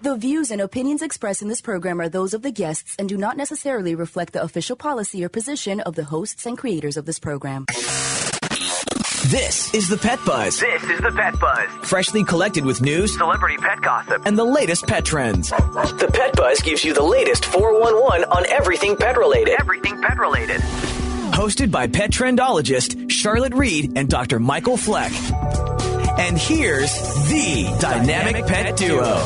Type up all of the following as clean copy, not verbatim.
The views and opinions expressed in this program are those of the guests and do not necessarily reflect the official policy or position of the hosts and creators of this program. This is the Pet Buzz. This is the Pet Buzz. Freshly collected with news, celebrity pet gossip, and the latest pet trends. The Pet Buzz gives you the latest 411 on everything pet related. Everything pet related. Hosted by pet trendologist Charlotte Reed and Dr. Michael Fleck. And here's the Dynamic Pet Duo.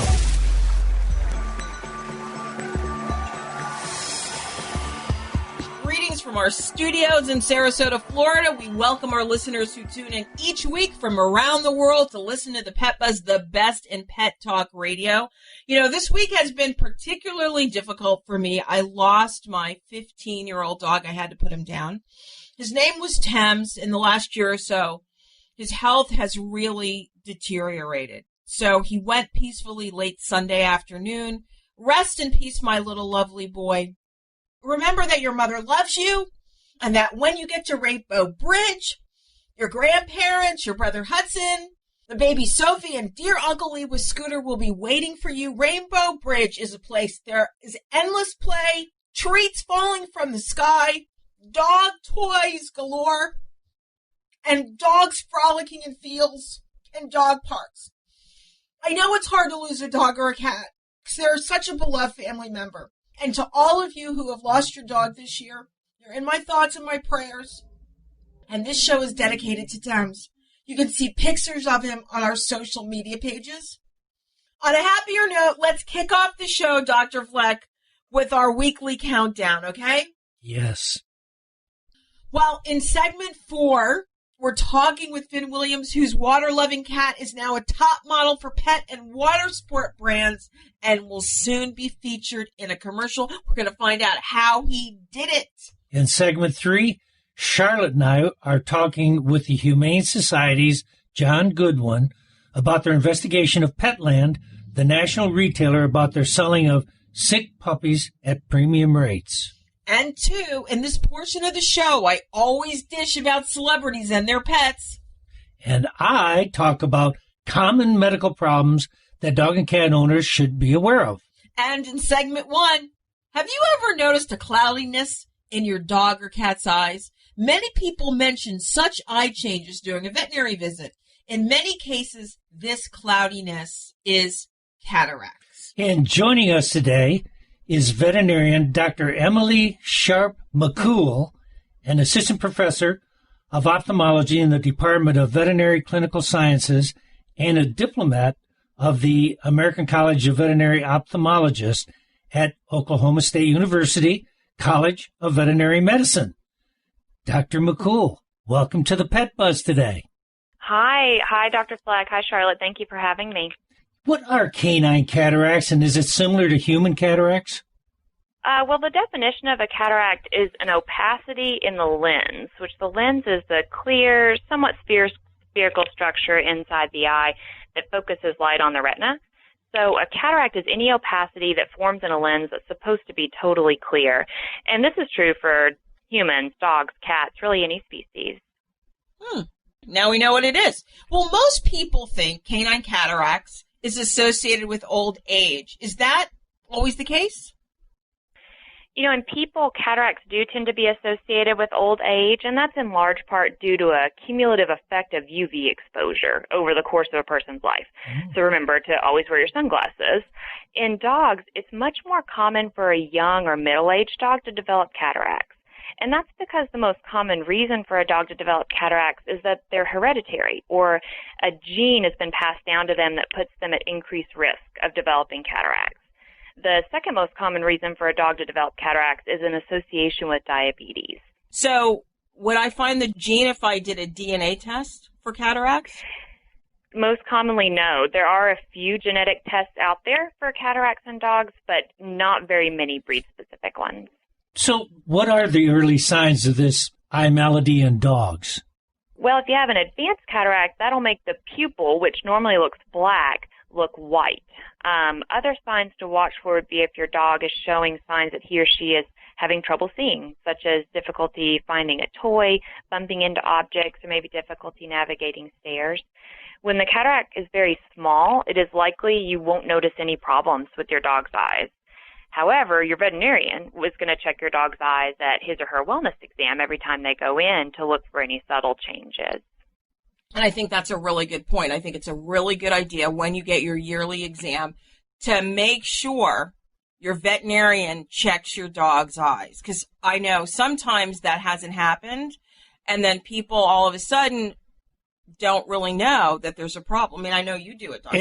Greetings from our studios in Sarasota, Florida. We welcome our listeners who tune in each week from around the world to listen to the Pet Buzz, the best in pet talk radio. You know, this week has been particularly difficult for me. I lost my 15-year-old dog. I had to put him down. His name was Thames. In the last year or so, his health has really deteriorated. So he went peacefully late Sunday afternoon. Rest in peace, my little lovely boy. Remember that your mother loves you and that when you get to Rainbow Bridge, your grandparents, your brother Hudson, the baby Sophie, and dear Uncle Lee with Scooter will be waiting for you. Rainbow Bridge is a place. There is endless play, treats falling from the sky, dog toys galore, and dogs frolicking in fields and dog parks. I know it's hard to lose a dog or a cat because they're such a beloved family member. And to all of you who have lost your dog this year, you're in my thoughts and my prayers. And this show is dedicated to Thames. You can see pictures of him on our social media pages. On a happier note, let's kick off the show, Dr. Fleck, with our weekly countdown, okay? Yes. Well, in segment 4, we're talking with Finn Williams, whose water-loving cat is now a top model for pet and water sport brands and will soon be featured in a commercial. We're going to find out how he did it. In segment 3, Charlotte and I are talking with the Humane Society's John Goodwin about their investigation of Petland, the national retailer, about their selling of sick puppies at premium rates. And 2, in this portion of the show, I always dish about celebrities and their pets. And I talk about common medical problems that dog and cat owners should be aware of. And in segment 1, have you ever noticed a cloudiness in your dog or cat's eyes? Many people mention such eye changes during a veterinary visit. In many cases, this cloudiness is cataracts. And joining us today is veterinarian Dr. Emily Sharp McCool, an assistant professor of ophthalmology in the Department of Veterinary Clinical Sciences and a diplomat of the American College of Veterinary Ophthalmologists at Oklahoma State University College of Veterinary Medicine. Dr. McCool, welcome to the Pet Buzz today. Hi, Dr. Fleck. Hi, Charlotte. Thank you for having me. What are canine cataracts, and is it similar to human cataracts? Well, the definition of a cataract is an opacity in the lens, which the lens is the clear, somewhat spherical structure inside the eye that focuses light on the retina. So a cataract is any opacity that forms in a lens that's supposed to be totally clear. And this is true for humans, dogs, cats, really any species. Now we know what it is. Well, most people think canine cataracts is associated with old age. Is that always the case? You know, in people, cataracts do tend to be associated with old age, and that's in large part due to a cumulative effect of UV exposure over the course of a person's life. So remember to always wear your sunglasses. In dogs, it's much more common for a young or middle-aged dog to develop cataracts. And that's because the most common reason for a dog to develop cataracts is that they're hereditary, or a gene has been passed down to them that puts them at increased risk of developing cataracts. The second most common reason for a dog to develop cataracts is an association with diabetes. So would I find the gene if I did a DNA test for cataracts? Most commonly, no. There are a few genetic tests out there for cataracts in dogs, but not very many breed-specific ones. So what are the early signs of this eye malady in dogs? Well, if you have an advanced cataract, that'll make the pupil, which normally looks black, look white. Other signs to watch for would be if your dog is showing signs that he or she is having trouble seeing, such as difficulty finding a toy, bumping into objects, or maybe difficulty navigating stairs. When the cataract is very small, it is likely you won't notice any problems with your dog's eyes. However, your veterinarian is going to check your dog's eyes at his or her wellness exam every time they go in to look for any subtle changes. And I think that's a really good point. I think it's a really good idea when you get your yearly exam to make sure your veterinarian checks your dog's eyes. Because I know sometimes that hasn't happened, and then people all of a sudden don't really know that there's a problem. I mean, I know you do it, Dr.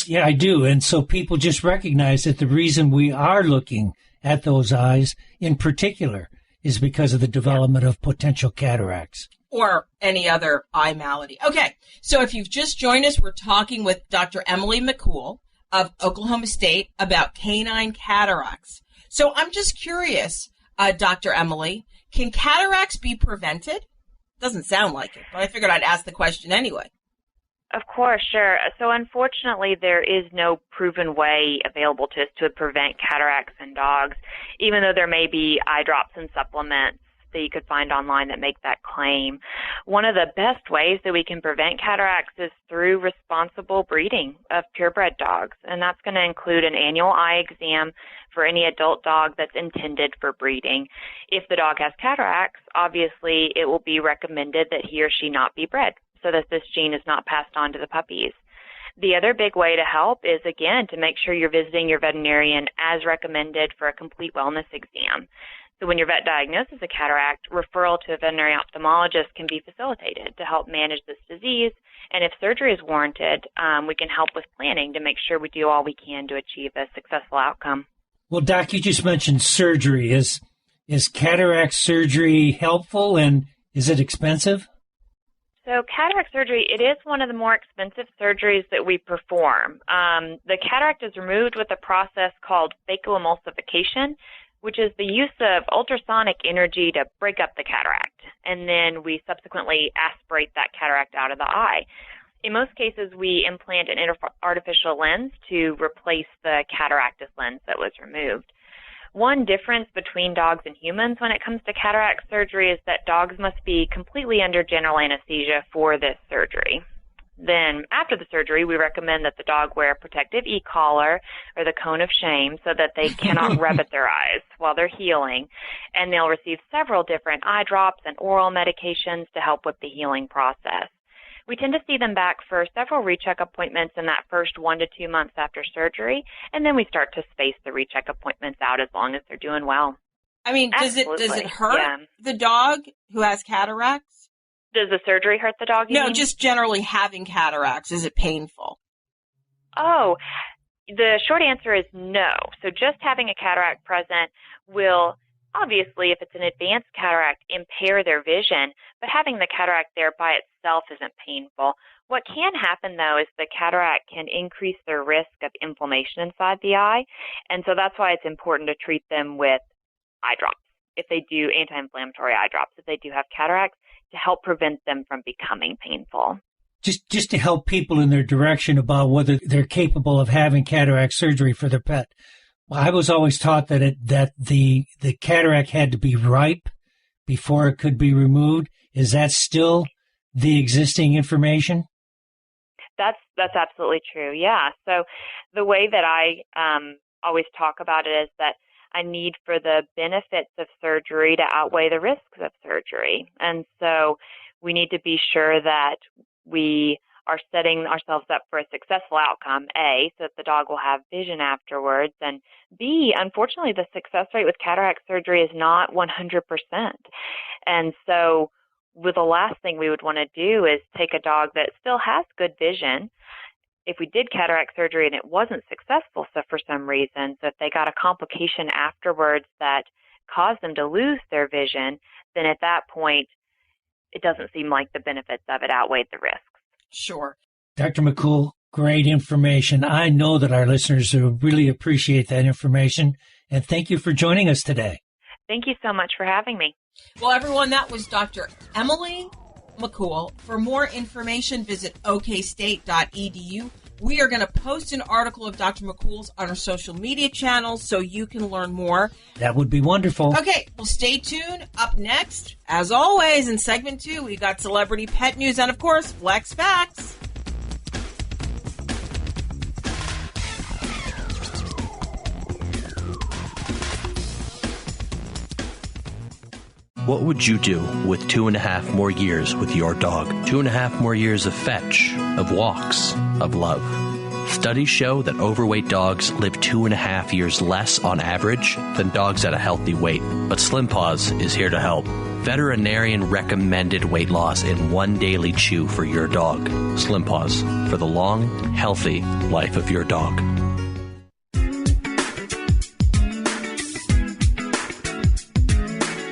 Yeah, I do. And so people just recognize that the reason we are looking at those eyes in particular is because of the development of potential cataracts. Or any other eye malady. Okay, so if you've just joined us, we're talking with Dr. Emily McCool of Oklahoma State about canine cataracts. So I'm just curious, Dr. Emily, can cataracts be prevented? Doesn't sound like it, but I figured I'd ask the question anyway. Of course, sure. So unfortunately, there is no proven way available to us to prevent cataracts in dogs, even though there may be eye drops and supplements that you could find online that make that claim. One of the best ways that we can prevent cataracts is through responsible breeding of purebred dogs, and that's going to include an annual eye exam for any adult dog that's intended for breeding. If the dog has cataracts, obviously it will be recommended that he or she not be bred so that this gene is not passed on to the puppies. The other big way to help is, again, to make sure you're visiting your veterinarian as recommended for a complete wellness exam. So when your vet diagnoses a cataract, referral to a veterinary ophthalmologist can be facilitated to help manage this disease. And if surgery is warranted, we can help with planning to make sure we do all we can to achieve a successful outcome. Well, Doc, you just mentioned surgery. Is cataract surgery helpful, and is it expensive? So cataract surgery, it is one of the more expensive surgeries that we perform. The cataract is removed with a process called phacoemulsification, which is the use of ultrasonic energy to break up the cataract, and then we subsequently aspirate that cataract out of the eye. In most cases, we implant an artificial lens to replace the cataractus lens that was removed. One difference between dogs and humans when it comes to cataract surgery is that dogs must be completely under general anesthesia for this surgery. Then, after the surgery, we recommend that the dog wear a protective e-collar or the cone of shame so that they cannot rub at their eyes while they're healing. And they'll receive several different eye drops and oral medications to help with the healing process. We tend to see them back for several recheck appointments in that first 1 to 2 months after surgery, and then we start to space the recheck appointments out as long as they're doing well. I mean, does it hurt the dog who has cataracts? Does the surgery hurt the dog? No, just generally having cataracts. Is it painful? Oh, the short answer is no. So just having a cataract present will, obviously, if it's an advanced cataract, impair their vision, but having the cataract there by itself isn't painful. What can happen, though, is the cataract can increase their risk of inflammation inside the eye, and so that's why it's important to treat them with eye drops, if they do anti-inflammatory eye drops, if they do have cataracts, to help prevent them from becoming painful. Just to help people in their direction about whether they're capable of having cataract surgery for their pet. I was always taught that the cataract had to be ripe before it could be removed. Is that still the existing information? That's absolutely true. Yeah. So the way that I always talk about it is that I need for the benefits of surgery to outweigh the risks of surgery. And so we need to be sure that we are setting ourselves up for a successful outcome, A, so that the dog will have vision afterwards, and B, unfortunately, the success rate with cataract surgery is not 100%. And so the last thing we would want to do is take a dog that still has good vision. If we did cataract surgery and it wasn't successful for some reason, so if they got a complication afterwards that caused them to lose their vision, then at that point, it doesn't seem like the benefits of it outweighed the risks. Sure. Dr. McCool, great information. I know that our listeners will really appreciate that information, and thank you for joining us today. Thank you so much for having me. Well, everyone, that was Dr. Emily McCool. For more information, visit okstate.edu We are going to post an article of Dr. McCool's on our social media channels so you can learn more. That would be wonderful. Okay, well, stay tuned. Up next, as always, in segment 2, we got celebrity pet news and, of course, Flex Facts. What would you do with 2.5 more years with your dog? 2.5 more years of fetch, of walks, of love. Studies show that overweight dogs live 2.5 years less on average than dogs at a healthy weight. But Slim Paws is here to help. Veterinarian recommended weight loss in 1 daily chew for your dog. Slim Paws, for the long, healthy life of your dog.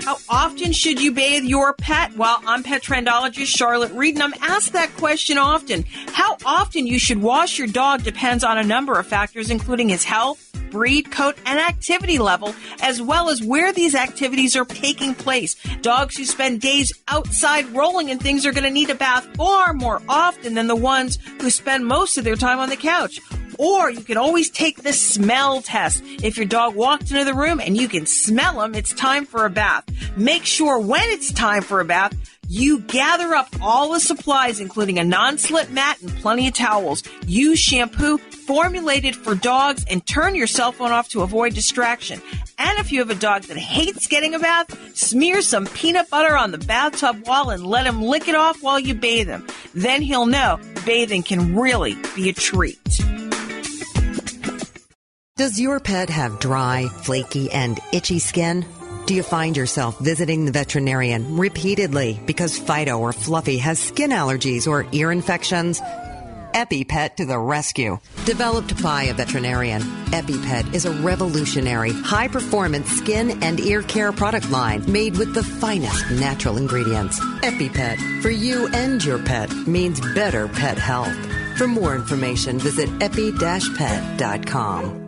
How often should you bathe your pet? Well, I'm pet trendologist Charlotte Reed, and I'm asked that question often. How often you should wash your dog depends on a number of factors, including his health, breed, coat, and activity level, as well as where these activities are taking place. Dogs who spend days outside rolling and things are going to need a bath far more often than the ones who spend most of their time on the couch. Or you can always take the smell test. If your dog walked into the room and you can smell him, it's time for a bath. Make sure when it's time for a bath, you gather up all the supplies, including a non-slip mat and plenty of towels. Use shampoo formulated for dogs and turn your cell phone off to avoid distraction. And if you have a dog that hates getting a bath, smear some peanut butter on the bathtub wall and let him lick it off while you bathe him. Then he'll know bathing can really be a treat. Does your pet have dry, flaky, and itchy skin? Do you find yourself visiting the veterinarian repeatedly because Fido or Fluffy has skin allergies or ear infections? EpiPet to the rescue. Developed by a veterinarian, EpiPet is a revolutionary, high-performance skin and ear care product line made with the finest natural ingredients. EpiPet, for you and your pet, means better pet health. For more information, visit epi-pet.com.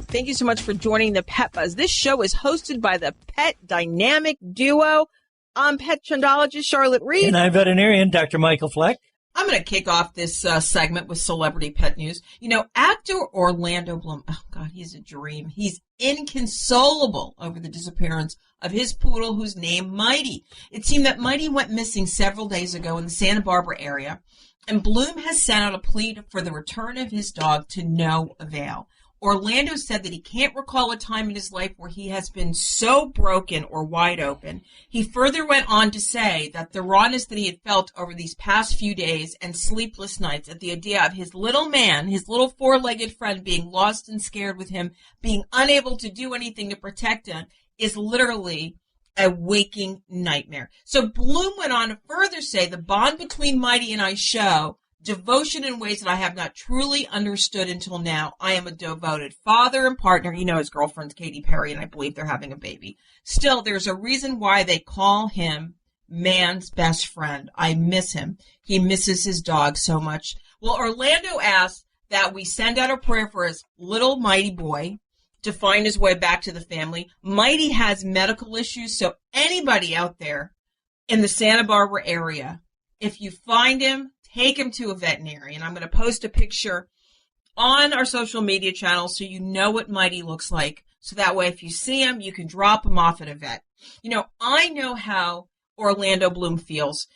Thank you so much for joining the Pet Buzz. This show is hosted by the Pet Dynamic Duo. I'm pet trendologist Charlotte Reed. And I'm veterinarian Dr. Michael Fleck. I'm going to kick off this segment with celebrity pet news. You know, actor Orlando Bloom, oh God, he's a dream. He's inconsolable over the disappearance of his poodle who's named Mighty. It seemed that Mighty went missing several days ago in the Santa Barbara area, and Bloom has sent out a plea for the return of his dog to no avail. Orlando said that he can't recall a time in his life where he has been so broken or wide open. He further went on to say that the rawness that he had felt over these past few days and sleepless nights at the idea of his little man, his little four-legged friend, being lost and scared with him, being unable to do anything to protect him, is literally a waking nightmare. So Bloom went on to further say the bond between Mighty and I show devotion in ways that I have not truly understood until now. I am a devoted father and partner. You know, his girlfriend's Katy Perry, and I believe they're having a baby. Still, there's a reason why they call him man's best friend. I miss him. He misses his dog so much. Well, Orlando asked that we send out a prayer for his little Mighty boy to find his way back to the family. Mighty has medical issues, so anybody out there in the Santa Barbara area, if you find him, take him to a veterinarian. I'm going to post a picture on our social media channels so you know what Mighty looks like. So that way, if you see him, you can drop him off at a vet. You know, I know how Orlando Bloom feels.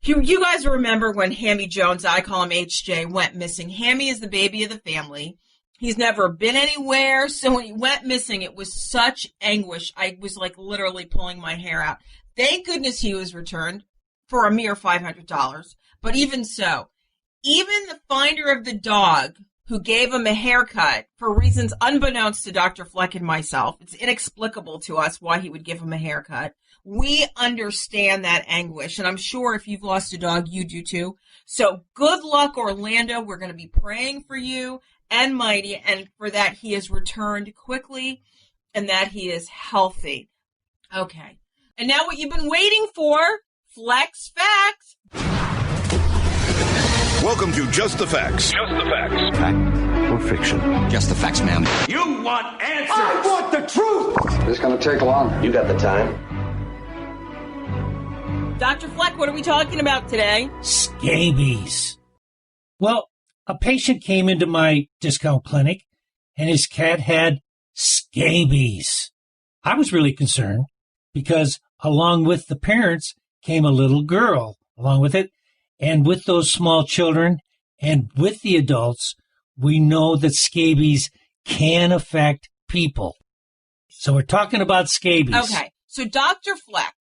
You guys remember when Hammy Jones, I call him HJ, went missing. Hammy is the baby of the family. He's never been anywhere. So when he went missing, it was such anguish. I was like literally pulling my hair out. Thank goodness he was returned for a mere $500. But even so, even the finder of the dog who gave him a haircut for reasons unbeknownst to Dr. Fleck and myself, it's inexplicable to us why he would give him a haircut. We understand that anguish, and I'm sure if you've lost a dog, you do too. So good luck, Orlando. We're going to be praying for you and Mighty, and for that he is returned quickly and that he is healthy. Okay. And now what you've been waiting for, Flex Facts. Welcome to Just the Facts. Just the facts. or fiction? Just the facts, ma'am. You want answers! I want the truth! It's going to take long. You got the time? Dr. Fleck, what are we talking about today? Scabies. Well, a patient came into my discount clinic and his cat had scabies. I was really concerned because along with the parents came a little girl along with it. And with those small children and with the adults, we know that scabies can affect people. So we're talking about scabies. Okay. So Dr. Fleck,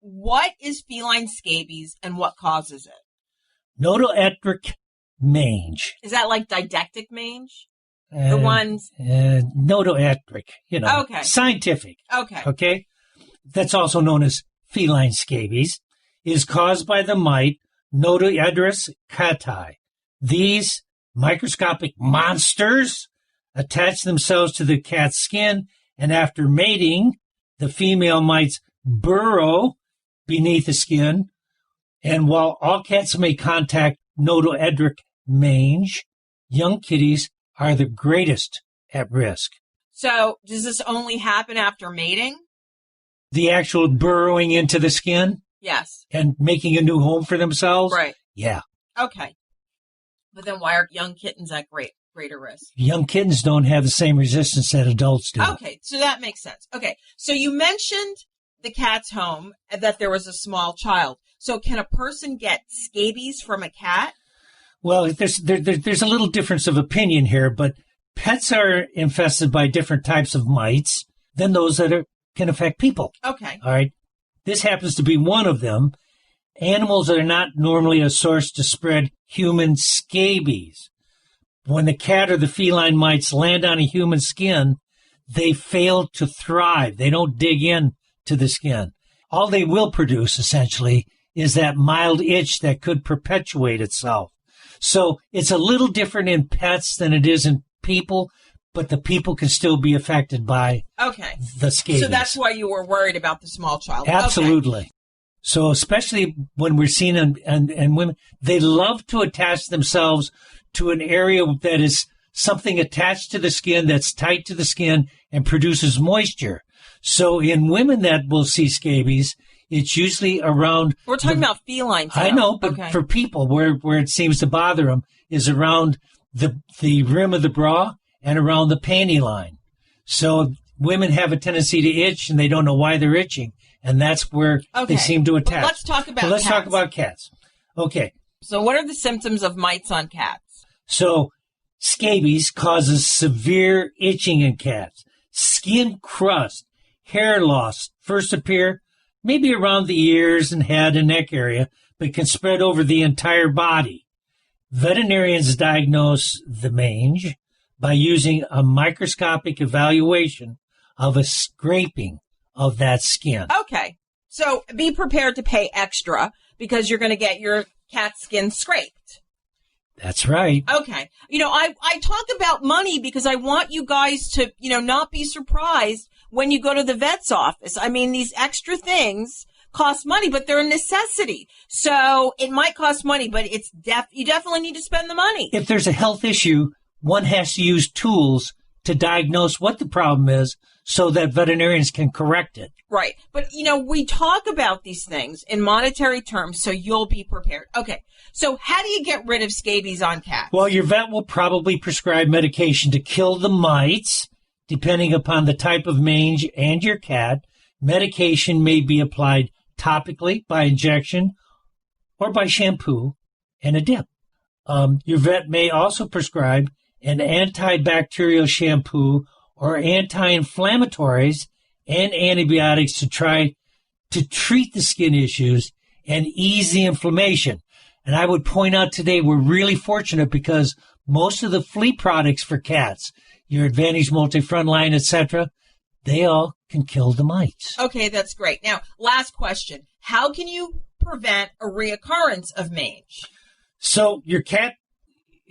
what is feline scabies and what causes it? Notoethric mange. Is that like didactic mange? The ones? Notoethric, Okay. Scientific. Okay. Okay? That's also known as feline scabies. Is caused by the mite Notoedris cati. These microscopic monsters attach themselves to the cat's skin, and after mating, the female mites burrow beneath the skin. And while all cats may contact notoedric mange, young kitties are the greatest at risk. So does this only happen after mating? The actual burrowing into the skin? Yes. And making a new home for themselves? Right. Yeah. Okay. But then why are young kittens at greater risk? Young kittens don't have the same resistance that adults do. Okay, so that makes sense. Okay, so you mentioned the cat's home and that there was a small child. So can a person get scabies from a cat? Well, there's a little difference of opinion here, but pets are infested by different types of mites than those that can affect people. Okay. All right. This happens to be one of them. Animals are not normally a source to spread human scabies. When the cat or the feline mites land on a human skin, they fail to thrive. They don't dig in to the skin. All they will produce, essentially, is that mild itch that could perpetuate itself. So it's a little different in pets than it is in people, but the people can still be affected by the scabies. So that's why you were worried about the small child. Absolutely. Okay. So especially when we're seeing and women, they love to attach themselves to an area that is something attached to the skin, that's tight to the skin and produces moisture. So in women that will see scabies, it's usually around... We're talking about felines. I know, but for people, where it seems to bother them is around the rim of the bra and around the panty line. So women have a tendency to itch, and they don't know why they're itching, and that's where they seem to attach. Well, let's talk about let's cats. talk about cats. Okay. So what are the symptoms of mites on cats? So scabies causes severe itching in cats. Skin crust, hair loss first appear maybe around the ears and head and neck area, but can spread over the entire body. Veterinarians diagnose the mange by using a microscopic evaluation of a scraping of that skin. Okay. So be prepared to pay extra because you're going to get your cat's skin scraped. That's right. Okay. I talk about money because I want you guys to, not be surprised when you go to the vet's office. I mean, these extra things cost money, but they're a necessity. So it might cost money, but you definitely need to spend the money. If there's a health issue, one has to use tools to diagnose what the problem is so that veterinarians can correct it. Right. But, we talk about these things in monetary terms, so you'll be prepared. Okay. So how do you get rid of scabies on cats? Well, your vet will probably prescribe medication to kill the mites, depending upon the type of mange and your cat. Medication may be applied topically by injection or by shampoo and a dip. Your vet may also prescribe an antibacterial shampoo or anti-inflammatories and antibiotics to try to treat the skin issues and ease the inflammation. And I would point out today we're really fortunate because most of the flea products for cats, your Advantage Multi-Frontline, etc., they all can kill the mites. Okay, that's great. Now, last question. How can you prevent a reoccurrence of mange? So your cat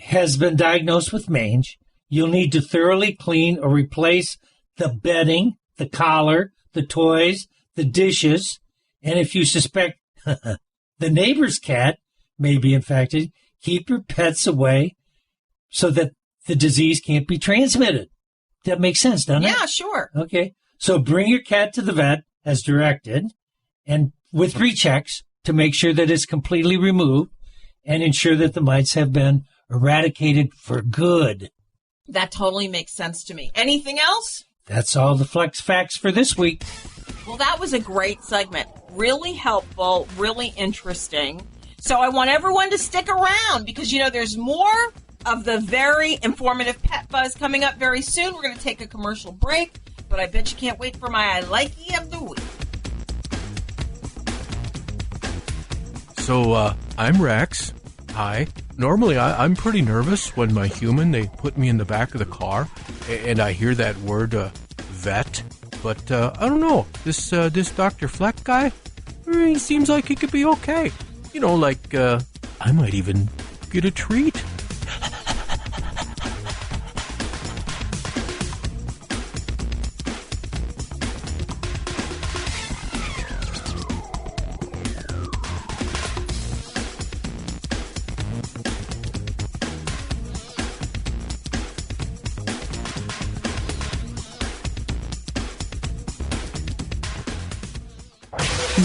has been diagnosed with mange. You'll need to thoroughly clean or replace the bedding, the collar, the toys, the dishes, and if you suspect the neighbor's cat may be infected, keep your pets away so that the disease can't be transmitted. That makes sense, doesn't it? Yeah, sure. Okay. So bring your cat to the vet as directed and with rechecks to make sure that it's completely removed and ensure that the mites have been eradicated for good. That totally makes sense to me. Anything else? That's all the Flex Facts for this week. Well, that was a great segment. Really helpful, really interesting. So I want everyone to stick around because, there's more of the very informative Pet Buzz coming up very soon. We're going to take a commercial break, but I bet you can't wait for my I Likey of the Week. So, I'm Rex. Hi. Normally, I'm pretty nervous when my human, they put me in the back of the car, and I hear that word, vet. But, I don't know. This Dr. Fleck guy, he seems like he could be okay. I might even get a treat.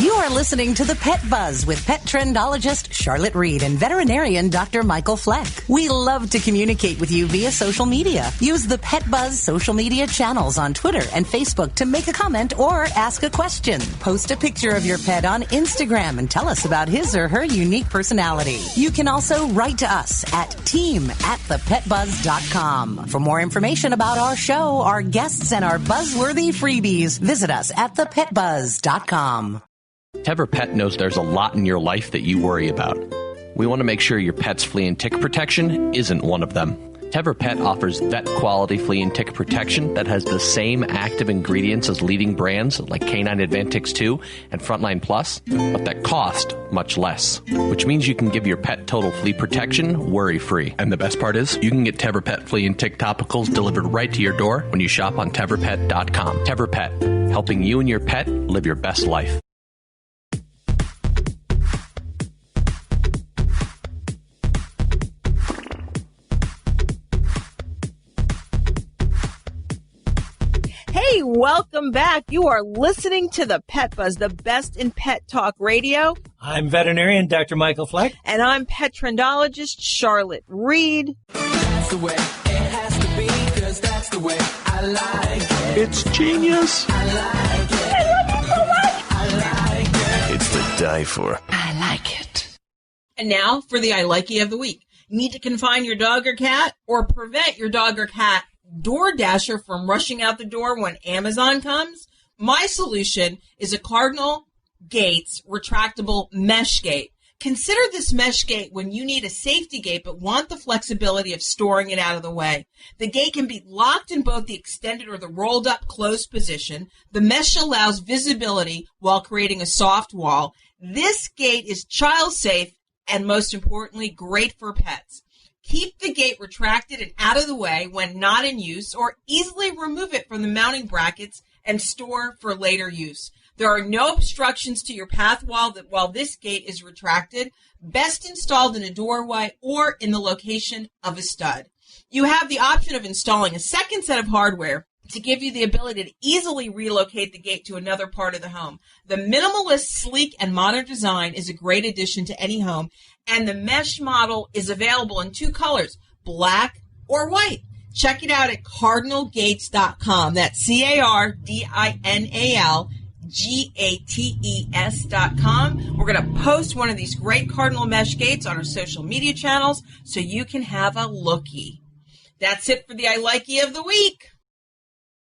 You are listening to The Pet Buzz with pet trendologist Charlotte Reed and veterinarian Dr. Michael Fleck. We love to communicate with you via social media. Use the Pet Buzz social media channels on Twitter and Facebook to make a comment or ask a question. Post a picture of your pet on Instagram and tell us about his or her unique personality. You can also write to us at team@thepetbuzz.com. For more information about our show, our guests, and our buzzworthy freebies, visit us at thepetbuzz.com. ThePet knows there's a lot in your life that you worry about. We want to make sure your pet's flea and tick protection isn't one of them. ThePet offers vet-quality flea and tick protection that has the same active ingredients as leading brands like Canine Advantix 2 and Frontline Plus, but that cost much less, which means you can give your pet total flea protection worry-free. And the best part is, you can get ThePet flea and tick topicals delivered right to your door when you shop on ThePet.com. ThePet, helping you and your pet live your best life. Hey, welcome back. You are listening to the Pet Buzz, the best in pet talk radio. I'm veterinarian Dr. Michael Fleck. And I'm pet trendologist Charlotte Reed. That's the way it has to be, 'cause that's the way I like it. It's genius. I like it. I love it so much. I like it. It's to die for. I like it. And now for the I Likey of the Week. Need to confine your dog or cat or prevent your dog or cat DoorDasher from rushing out the door when Amazon comes? My solution is a Cardinal Gates retractable mesh gate. Consider this mesh gate when you need a safety gate but want the flexibility of storing it out of the way. The gate can be locked in both the extended or the rolled up closed position. The mesh allows visibility while creating a soft wall. This gate is child safe and most importantly, great for pets. Keep the gate retracted and out of the way when not in use, or easily remove it from the mounting brackets and store for later use. There are no obstructions to your path while this gate is retracted. Best installed in a doorway or in the location of a stud. You have the option of installing a second set of hardware to give you the ability to easily relocate the gate to another part of the home. The minimalist, sleek, and modern design is a great addition to any home, and the mesh model is available in two colors, black or white. Check it out at cardinalgates.com. That's CARDINALGATES.com. We're going to post one of these great Cardinal mesh gates on our social media channels so you can have a lookie. That's it for the I Likey of the Week.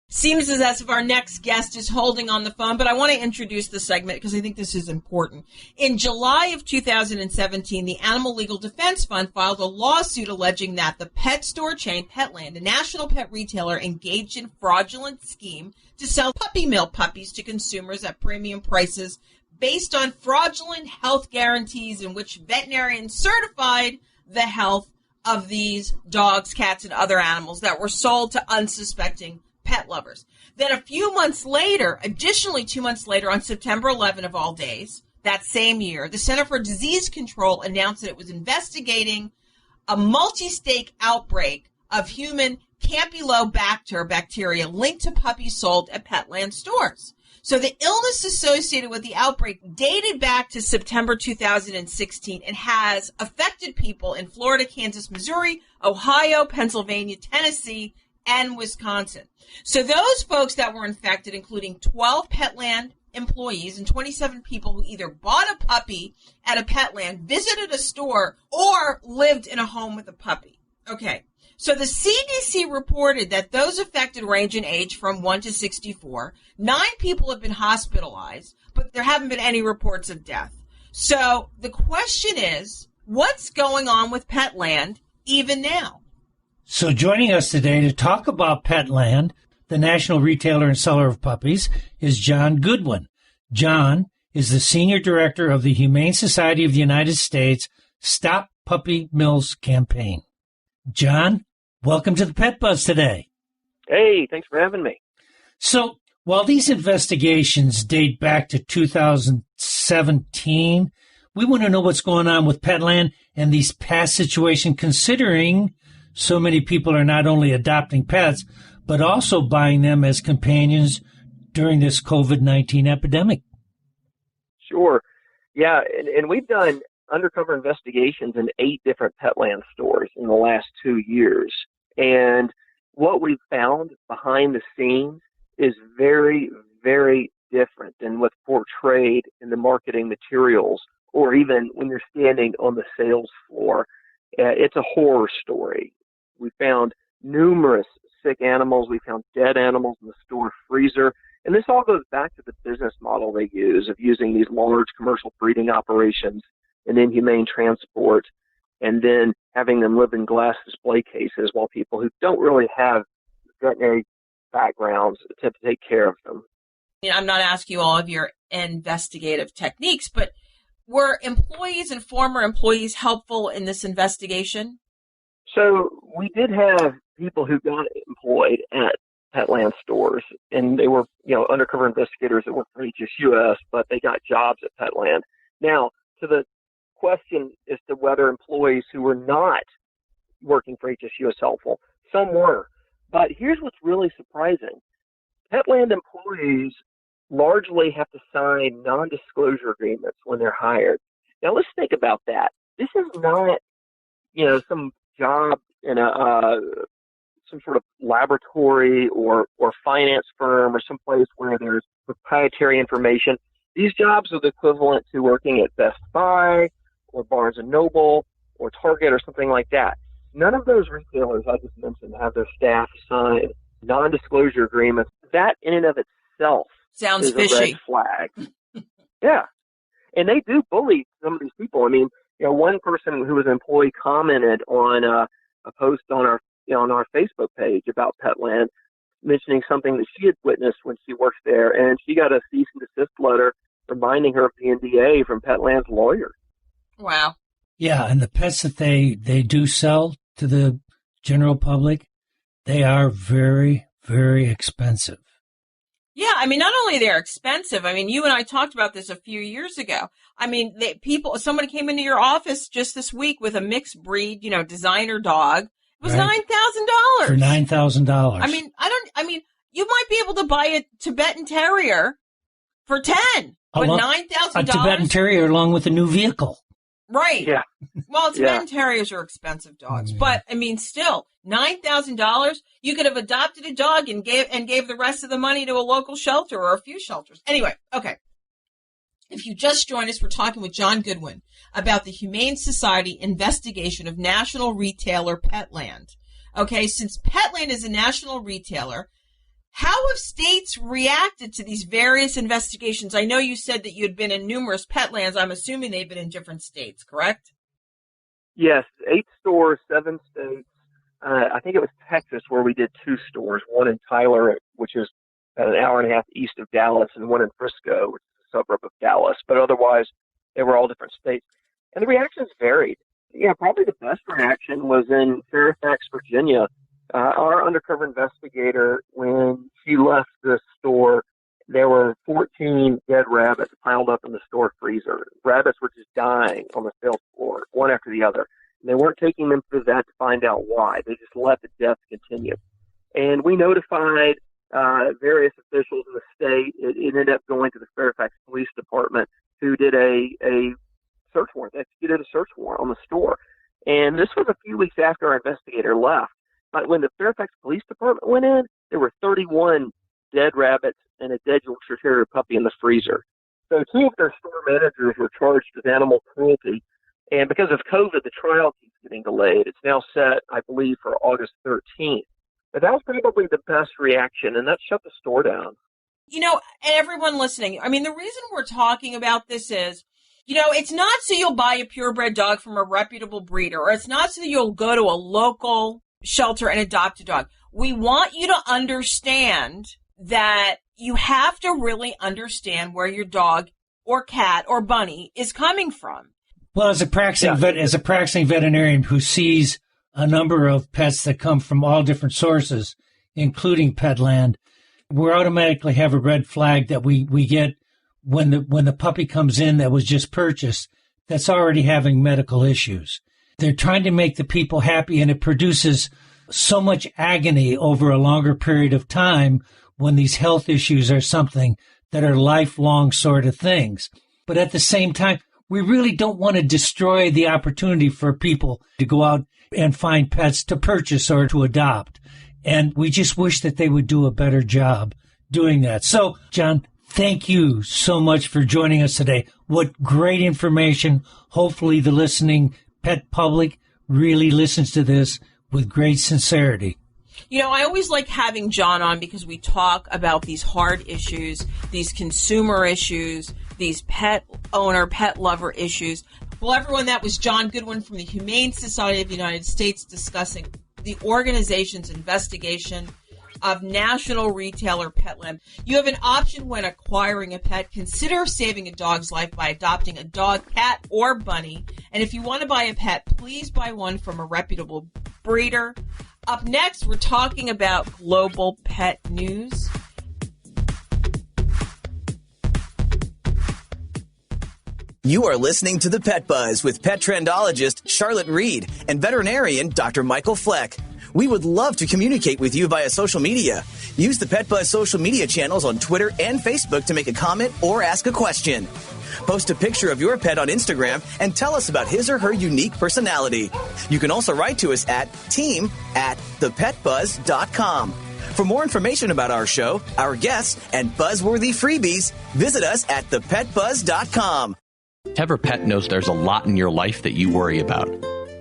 Seems as if our next guest is holding on the phone, but I want to introduce the segment because I think this is important. In July of 2017, the Animal Legal Defense Fund filed a lawsuit alleging that the pet store chain Petland, a national pet retailer, engaged in fraudulent scheme to sell puppy mill puppies to consumers at premium prices based on fraudulent health guarantees in which veterinarians certified the health of these dogs, cats, and other animals that were sold to unsuspecting pet lovers. Then a few months later, additionally 2 months later, on September 11 of all days, that same year, the Center for Disease Control announced that it was investigating a multi-state outbreak of human Campylobacter bacteria linked to puppies sold at Petland stores. So the illness associated with the outbreak dated back to September 2016 and has affected people in Florida, Kansas, Missouri, Ohio, Pennsylvania, Tennessee, and Wisconsin. So those folks that were infected, including 12 Petland employees and 27 people who either bought a puppy at a Petland, visited a store, or lived in a home with a puppy. Okay. So the CDC reported that those affected range in age from 1 to 64. 9 people have been hospitalized, but there haven't been any reports of death. So the question is, what's going on with Petland even now? So joining us today to talk about Petland, the national retailer and seller of puppies, is John Goodwin. John is the Senior Director of the Humane Society of the United States Stop Puppy Mills campaign. John, welcome to the Pet Buzz today. Hey, thanks for having me. So, while these investigations date back to 2017, we want to know what's going on with Petland and these past situations, considering so many people are not only adopting pets, but also buying them as companions during this COVID-19 epidemic. Sure. Yeah, and we've done undercover investigations in 8 different Petland stores in the last 2 years. And what we've found behind the scenes is very, very different than what's portrayed in the marketing materials or even when you're standing on the sales floor. It's a horror story. We found numerous sick animals. We found dead animals in the store freezer. And this all goes back to the business model they use of using these large commercial breeding operations and inhumane transport, and then having them live in glass display cases while people who don't really have veterinary backgrounds attempt to take care of them. I'm not asking you all of your investigative techniques, but were employees and former employees helpful in this investigation? So we did have people who got employed at Petland stores, and they were, undercover investigators that worked for HSUS, but they got jobs at Petland. Now, to the question as to whether employees who were not working for HSU is helpful. Some were. But here's what's really surprising. Petland employees largely have to sign non-disclosure agreements when they're hired. Now, let's think about that. This is not, some job in some sort of laboratory or finance firm or someplace where there's proprietary information. These jobs are the equivalent to working at Best Buy or Barnes & Noble or Target or something like that. None of those retailers I just mentioned have their staff sign non-disclosure agreements. That in and of itself sounds is fishy. a red flag. Yeah. And they do bully some of these people. I mean, one person who was an employee commented on a post on our Facebook page about Petland, mentioning something that she had witnessed when she worked there, and she got a cease and desist letter reminding her of the NDA from Petland's lawyer. Wow. Yeah, and the pets that they do sell to the general public, they are very, very expensive. Yeah, I mean, not only they're expensive, I mean, you and I talked about this a few years ago. I mean, somebody came into your office just this week with a mixed breed, designer dog. It was right. $9,000. For $9,000. I mean, you might be able to buy a Tibetan Terrier for $10,000, but $9,000? A Tibetan Terrier along with a new vehicle. Right. Yeah. Well, Tibetan Terriers are expensive dogs, but I mean, still $9,000. You could have adopted a dog and gave the rest of the money to a local shelter or a few shelters. Anyway, okay. If you just joined us, we're talking with John Goodwin about the Humane Society investigation of national retailer Petland. Okay, since Petland is a national retailer, how have states reacted to these various investigations? I know you said that you had been in numerous Petlands. I'm assuming they've been in different states, correct? Yes, 8 stores, 7 states. I think it was Texas where we did 2 stores, one in Tyler, which is about an hour and a half east of Dallas, and one in Frisco, which is a suburb of Dallas. But otherwise, they were all different states. And the reactions varied. Yeah, probably the best reaction was in Fairfax, Virginia. Our undercover investigator, when she left the store, there were 14 dead rabbits piled up in the store freezer. Rabbits were just dying on the sales floor, one after the other. And they weren't taking them to the vet to find out why. They just let the deaths continue. And we notified various officials in the state. It ended up going to the Fairfax Police Department, who did a search warrant. They executed a search warrant on the store. And this was a few weeks after our investigator left. But when the Fairfax Police Department went in, there were 31 dead rabbits and a dead Yorkshire Terrier puppy in the freezer. So 2 of their store managers were charged with animal cruelty. And because of COVID, the trial keeps getting delayed. It's now set, I believe, for August 13th. But that was probably the best reaction, and that shut the store down. You know, and everyone listening, I mean, the reason we're talking about this is, you know, it's not so you'll buy a purebred dog from a reputable breeder, or it's not so you'll go to a local shelter and adopt a dog. We want you to understand that you have to really understand where your dog or cat or bunny is coming from. Well, as a practicing veterinarian who sees a number of pets that come from all different sources, including Petland, we automatically have a red flag that we get when the puppy comes in that was just purchased that's already having medical issues. They're trying to make the people happy, and it produces so much agony over a longer period of time when these health issues are something that are lifelong sort of things. But at the same time, we really don't want to destroy the opportunity for people to go out and find pets to purchase or to adopt. And we just wish that they would do a better job doing that. So, John, thank you so much for joining us today. What great information. Hopefully the listening pet public really listens to this with great sincerity. You know, I always like having John on because we talk about these hard issues, these consumer issues, these pet owner, pet lover issues. Well, everyone, that was John Goodwin from the Humane Society of the United States discussing the organization's investigation of national retailer Petland. You have an option when acquiring a pet. Consider saving a dog's life by adopting a dog, cat, or bunny. And if you want to buy a pet, please buy one from a reputable breeder. Up next, we're talking about global pet news. You are listening to The Pet Buzz with pet trendologist Charlotte Reed and veterinarian Dr. Michael Fleck. We would love to communicate with you via social media. Use the Pet Buzz social media channels on Twitter and Facebook to make a comment or ask a question. Post a picture of your pet on Instagram and tell us about his or her unique personality. You can also write to us at team@thepetbuzz.com. For more information about our show, our guests, and buzzworthy freebies, visit us at thepetbuzz.com. ThePet knows there's a lot in your life that you worry about.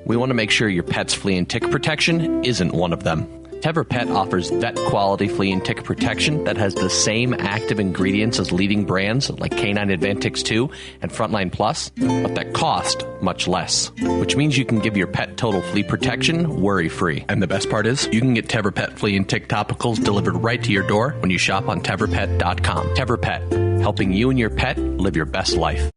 We want to make sure your pet's flea and tick protection isn't one of them. ThePet offers vet-quality flea and tick protection that has the same active ingredients as leading brands like Canine Advantix 2 and Frontline Plus, but that cost much less, which means you can give your pet total flea protection worry-free. And the best part is, you can get ThePet flea and tick topicals delivered right to your door when you shop on ThePet.com. ThePet, helping you and your pet live your best life.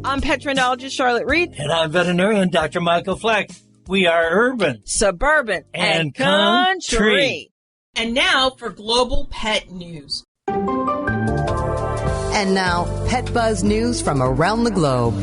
I'm pet trendologist Charlotte Reed. And I'm veterinarian Dr. Michael Fleck. We are urban, suburban, and country. And now for global pet news. And now, Pet Buzz news from around the globe.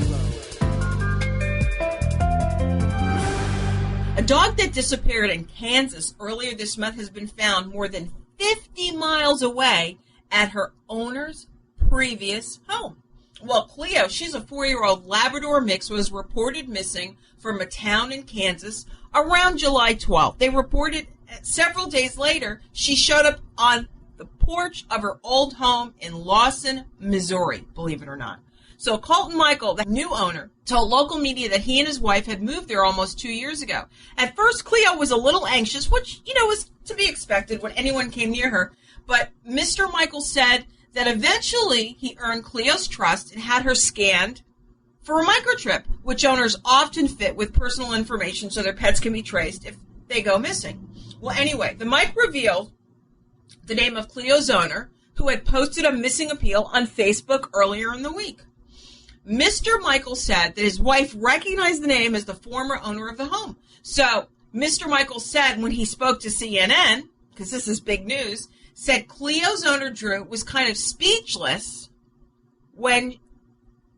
A dog that disappeared in Kansas earlier this month has been found more than 50 miles away at her owner's previous home. Well, Cleo, she's a 4-year-old Labrador mix, was reported missing from a town in Kansas around July 12th. They reported several days later she showed up on the porch of her old home in Lawson, Missouri, believe it or not. So Colton Michael, the new owner, told local media that he and his wife had moved there almost 2 years ago. At first, Cleo was a little anxious, which, was to be expected when anyone came near her. But Mr. Michael said that eventually he earned Cleo's trust and had her scanned for a microchip, which owners often fit with personal information so their pets can be traced if they go missing. Well, anyway, the mic revealed the name of Cleo's owner, who had posted a missing appeal on Facebook earlier in the week. Mr. Michael said that his wife recognized the name as the former owner of the home. So Mr. Michael said when he spoke to CNN, because this is big news, said Cleo's owner, Drew, was kind of speechless when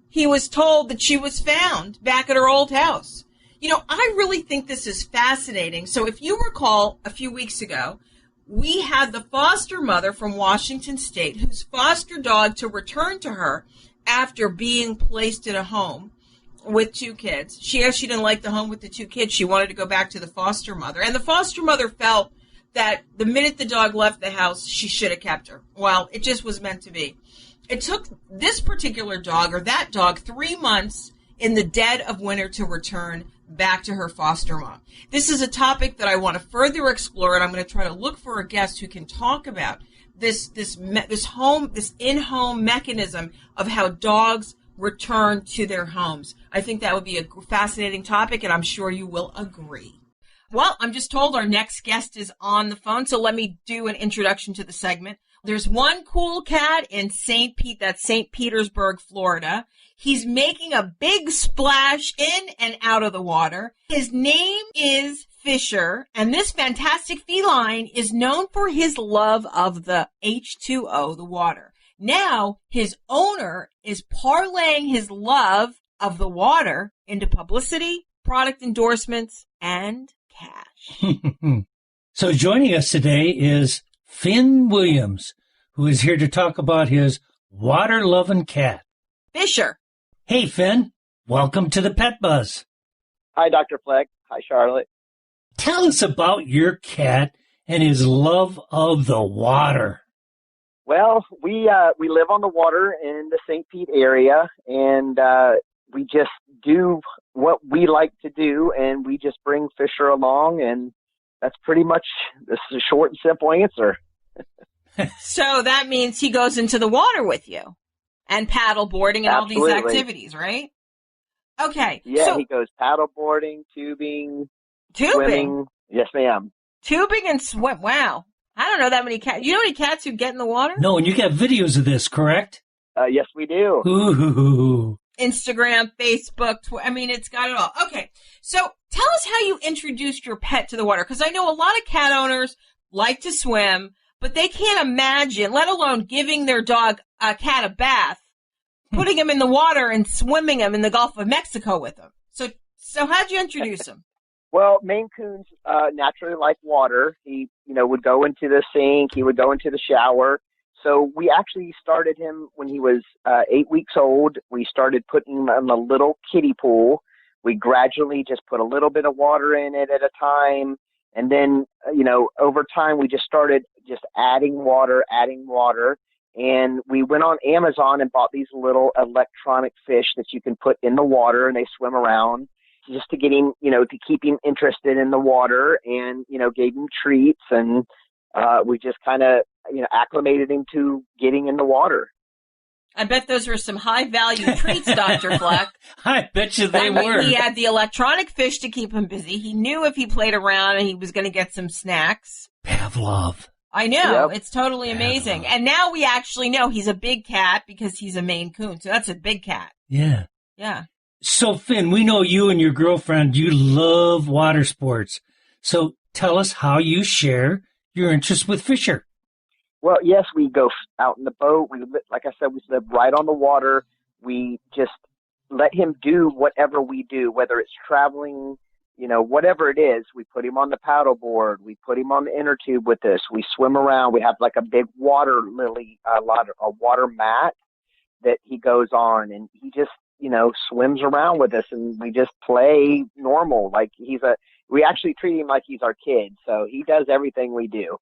he was told that she was found back at her old house. You know, I really think this is fascinating. So if you recall, a few weeks ago, we had the foster mother from Washington State whose foster dog to return to her after being placed in a home with 2 kids. She didn't like the home with the 2 kids. She wanted to go back to the foster mother. And the foster mother felt that the minute the dog left the house, she should have kept her. Well, it just was meant to be. It took this particular dog, or that dog, 3 months in the dead of winter to return back to her foster mom. This is a topic that I want to further explore, and I'm going to try to look for a guest who can talk about this in-home mechanism of how dogs return to their homes. I think that would be a fascinating topic, and I'm sure you will agree. Well, I'm just told our next guest is on the phone, so let me do an introduction to the segment. There's one cool cat in St. Petersburg, Florida. He's making a big splash in and out of the water. His name is Fisher, and this fantastic feline is known for his love of the H2O, the water. Now, his owner is parlaying his love of the water into publicity, product endorsements, and cash. So joining us today is Finn Williams, who is here to talk about his water-loving cat. Fisher. Hey, Finn. Welcome to the Pet Buzz. Hi, Dr. Fleck. Hi, Charlotte. Tell us about your cat and his love of the water. Well, we live on the water in the St. Pete area, and we just do what we like to do, and we just bring Fisher along, and that's pretty much, this is a short and simple answer. So that means he goes into the water with you and paddle boarding and Absolutely. all these activities, right? Okay. Yeah, so, he goes paddle boarding, tubing, tubing? swimming. Yes, ma'am. Tubing and swim. Wow. I don't know that many cats. You know any cats who get in the water? No, and you got videos of this, correct? Yes, we do. Ooh. Instagram, Facebook, it's got it all. Okay, so tell us how you introduced your pet to the water, because I know a lot of cat owners like to swim, but they can't imagine, let alone giving their cat a bath, putting him in the water and swimming him in the Gulf of Mexico with him. So how'd you introduce him? Well, Maine Coons naturally like water. He, would go into the sink. He would go into the shower. So we actually started him when he was 8 weeks old. We started putting him in a little kiddie pool. We gradually just put a little bit of water in it at a time. And then, over time, we just started just adding water. And we went on Amazon and bought these little electronic fish that you can put in the water, and they swim around, just to get him, to keep him interested in the water, and, gave him treats, and we just kind of, acclimated him to getting in the water. I bet those were some high-value treats, Dr. Fleck. I bet you they were. He had the electronic fish to keep him busy. He knew if he played around and he was going to get some snacks. Pavlov. I know. Yep. It's totally amazing. And now we actually know he's a big cat because he's a Maine Coon. So that's a big cat. Yeah. Yeah. So, Finn, we know you and your girlfriend, you love water sports. So tell us how you share your interest with Fisher. Well, yes, we go out in the boat. Like I said, we live right on the water. We just let him do whatever we do, whether it's traveling, whatever it is. We put him on the paddle board. We put him on the inner tube with us. We swim around. We have like a big water lily, a water mat that he goes on, and he just, swims around with us, and we just play normal. Like we actually treat him like he's our kid. So he does everything we do.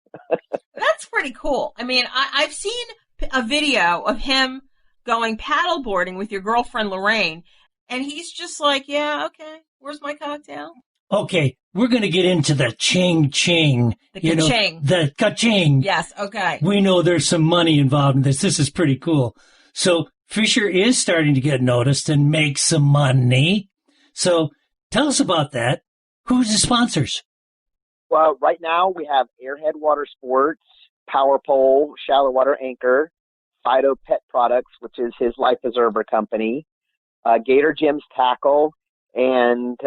That's pretty cool. I've seen a video of him going paddleboarding with your girlfriend, Lorraine, and he's just like, yeah, okay, where's my cocktail? Okay, we're going to get into the ching. The ka-ching. The ka-ching. Yes, okay. We know there's some money involved in this. This is pretty cool. So Fisher is starting to get noticed and make some money. So tell us about that. Who's the sponsors? Well, right now we have Airhead Water Sports, Power Pole, Shallow Water Anchor, Fido Pet Products, which is his life preserver company, Gator Jim's Tackle, and,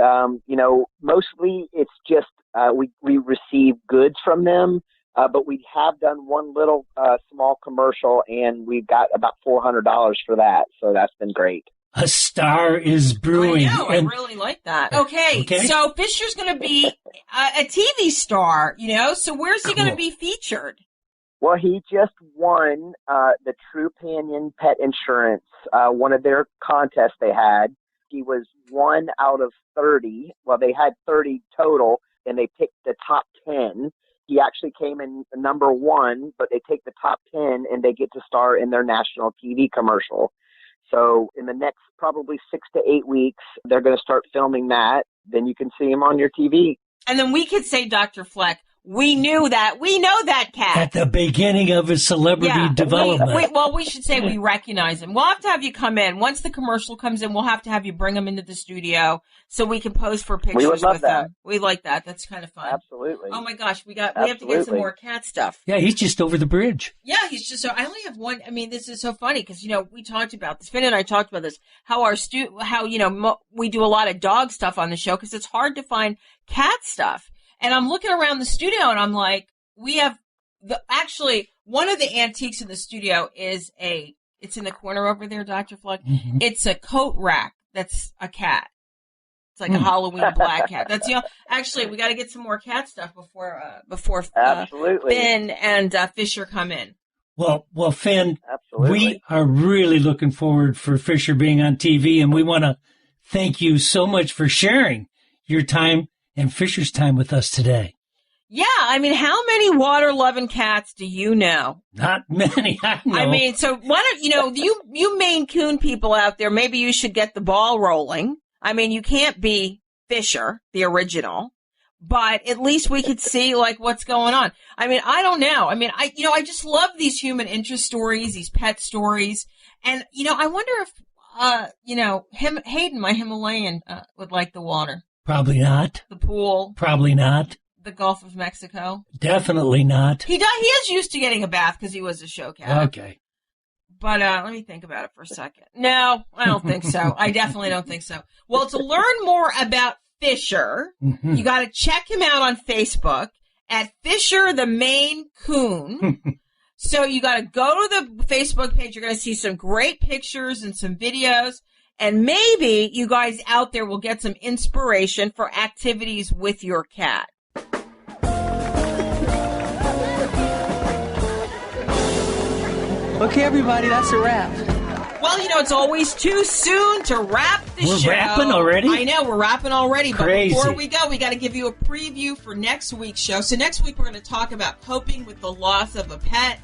mostly it's just we receive goods from them, but we have done one little small commercial, and we've got about $400 for that. So that's been great. A star is brewing. I know. I really like that. Okay. So Fisher's going to be a TV star, so where's he going to be featured? Well, he just won the Trupanion Pet Insurance, one of their contests they had. He was 1 out of 30. Well, they had 30 total, and they picked the top 10. He actually came in number 1, but they take the top 10, and they get to star in their national TV commercial. So in the next probably 6 to 8 weeks, they're going to start filming that. Then you can see him on your TV. And then we could say, Dr. Fleck, we knew that. We know that cat. At the beginning of his celebrity development. We should say we recognize him. We'll have to have you come in. Once the commercial comes in, we'll have to have you bring him into the studio so we can pose for pictures with him. We like that. That's kind of fun. Absolutely. Oh my gosh, we have to get some more cat stuff. Yeah, he's just over the bridge. Yeah, he's just I only have one. I mean, this is so funny because we talked about this. Finn and I talked about this. How we do a lot of dog stuff on the show because it's hard to find cat stuff. And I'm looking around the studio, and I'm like, we have one of the antiques in the studio is it's in the corner over there, Dr. Fleck. Mm-hmm. It's a coat rack that's a cat. It's like a Halloween black cat. That's actually, we got to get some more cat stuff before Finn and Fisher come in. Well, Finn, absolutely. We are really looking forward for Fisher being on TV, and we want to thank you so much for sharing your time and Fisher's time with us today. Yeah, I mean, how many water-loving cats do you know? Not many, I know. I mean, so why don't you Maine Coon people out there, maybe you should get the ball rolling. I mean, you can't be Fisher, the original, but at least we could see what's going on. I mean, I don't know. I mean, I just love these human interest stories, these pet stories, and I wonder if Hayden, my Himalayan, would like the water. Probably not. The pool. Probably not. The Gulf of Mexico. Definitely not. He is used to getting a bath because he was a show cat. Okay. But let me think about it for a second. No, I don't think so. I definitely don't think so. Well, to learn more about Fisher, you got to check him out on Facebook at Fisher the Maine Coon. So you got to go to the Facebook page. You're going to see some great pictures and some videos. And maybe you guys out there will get some inspiration for activities with your cat. Okay, everybody, that's a wrap. Well, it's always too soon to wrap the show. We're wrapping already? I know, we're wrapping already. Crazy. But before we go, we got to give you a preview for next week's show. So next week, we're going to talk about coping with the loss of a pet.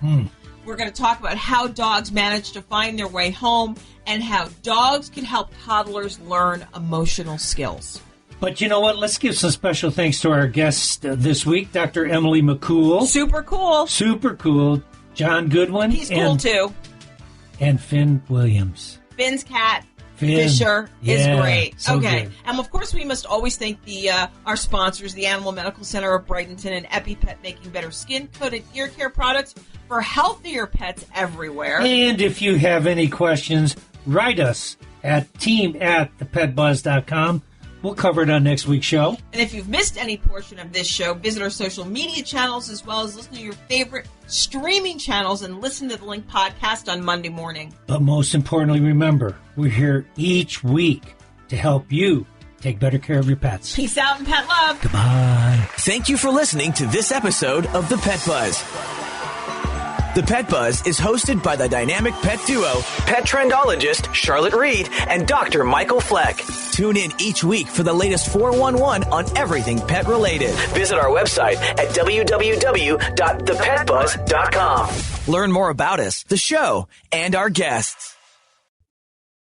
We're going to talk about how dogs manage to find their way home and how dogs can help toddlers learn emotional skills. But you know what? Let's give some special thanks to our guest this week, Dr. Emily McCool. Super cool. Super cool. John Goodwin. He's cool, too. And Finn Williams. Finn's cat, Fisher, is great. So okay. good. And, of course, we must always thank our sponsors, the Animal Medical Center of Brightonton and EpiPet, making better skin-coated ear care products for healthier pets everywhere. And if you have any questions, write us at team@thepetbuzz.com. We'll cover it on next week's show. And if you've missed any portion of this show, visit our social media channels as well as listen to your favorite streaming channels and listen to the Link podcast on Monday morning. But most importantly, remember, we're here each week to help you take better care of your pets. Peace out and pet love. Goodbye. Thank you for listening to this episode of The Pet Buzz. The Pet Buzz is hosted by the dynamic pet duo, pet trendologist Charlotte Reed and Dr. Michael Fleck. Tune in each week for the latest 411 on everything pet related. Visit our website at www.thepetbuzz.com. Learn more about us, the show, and our guests.